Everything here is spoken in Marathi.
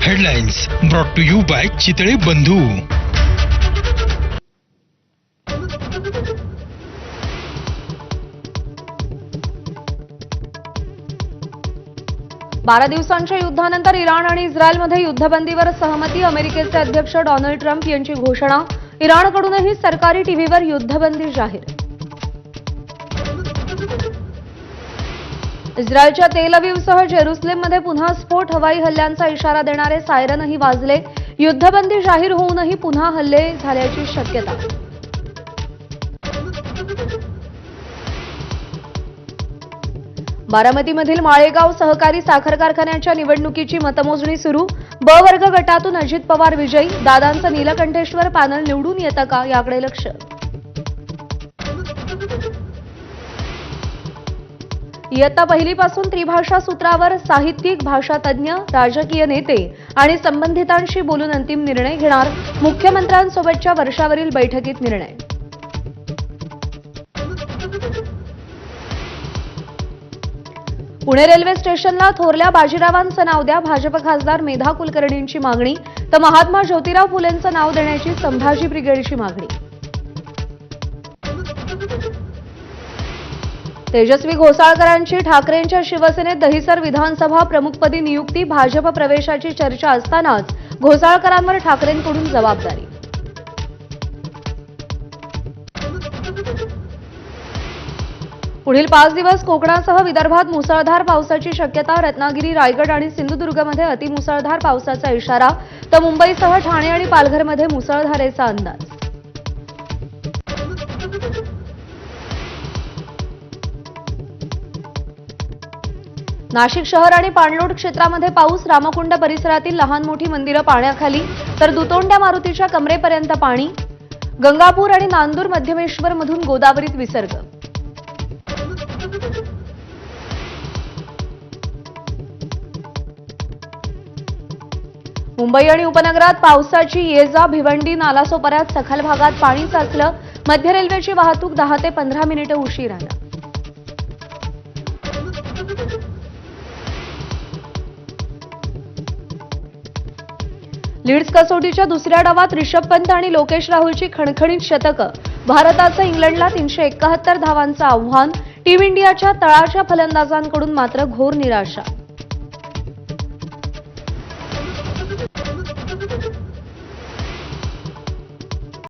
Headlines brought to you by Chitale Bandhu. 12 दिवसांच्या युद्धानंतर इराण आणि इस्रायलमध्ये युद्धबंदीवर सहमती। अमेरिकेचे अध्यक्ष डोनाल्ड ट्रम्प यांची घोषणा। इराणकडूनही सरकारी टीव्हीवर युद्धबंदी जाहीर। इस्रायलच्या तेल अवीवसह जेरुसलेममध्ये पुन्हा स्फोट। हवाई हल्ल्यांचा इशारा देणारे सायरनही वाजले। युद्धबंदी जाहीर होऊनही पुन्हा हल्ले झाल्याची शक्यता। बारामतीमधील माळेगाव सहकारी साखर कारखान्याच्या निवडणुकीची मतमोजणी सुरू। ब वर्ग गटातून अजित पवार विजयी। दादांचं नीलकंठेश्वर पॅनल निवडून येतं का याकडे लक्ष। इयत्ता पहिलीपासून त्रिभाषा सूत्रावर साहित्यिक, भाषातज्ञ, राजकीय नेते आणि संबंधितांशी बोलून अंतिम निर्णय घेणार। मुख्यमंत्र्यांसोबतच्या वर्षावरील बैठकीत निर्णय। पुणे रेल्वे स्टेशनला थोरल्या बाजीरावांचं नाव द्या। भाजप खासदार मेधा कुलकर्णींची मागणी। तर महात्मा ज्योतिराव फुलेंचं नाव देण्याची संभाजी ब्रिगेडची मागणी। तेजस्वी घोसाळकरांची ठाकरेंच्या शिवसेनेत दहिसर विधानसभा प्रमुखपदी नियुक्ती। भाजप प्रवेशाची चर्चा असतानाच घोसाळकरांवर ठाकरेंकडून जबाबदारी। पुढील 5 दिवस कोकणासह विदर्भात मुसळधार पावसाची शक्यता। रत्नागिरी, रायगड आणि सिंधुदुर्गमध्ये अतिमुसळधार पावसाचा इशारा। तर मुंबईसह ठाणे आणि पालघरमध्ये मुसळधारेचा अंदाज। नाशिक शहर आणि पाणलोट क्षेत्रामध्ये पाऊस। रामकुंड परिसरातील लहान मोठी मंदिरं पाण्याखाली। तर दुतोंड्या मारुतीच्या कमरेपर्यंत पाणी। गंगापूर आणि नांदूर मध्यमेश्वर मधून गोदावरीत विसर्ग। मुंबई आणि उपनगरात पावसाची ये-जा। भिवंडी, नालासोपाऱ्यात सखल भागात पाणी साचलं। मध्य रेल्वेची वाहतूक 10 ते 15 मिनिटे उशिरानं। लीड्स कसोटीच्या दुसऱ्या डावात रिषभ पंत आणि लोकेश राहुलची खणखणीत शतकं। भारताचं इंग्लंडला 371 धावांचं आव्हान। टीम इंडियाच्या तळाच्या फलंदाजांकडून मात्र घोर निराशा।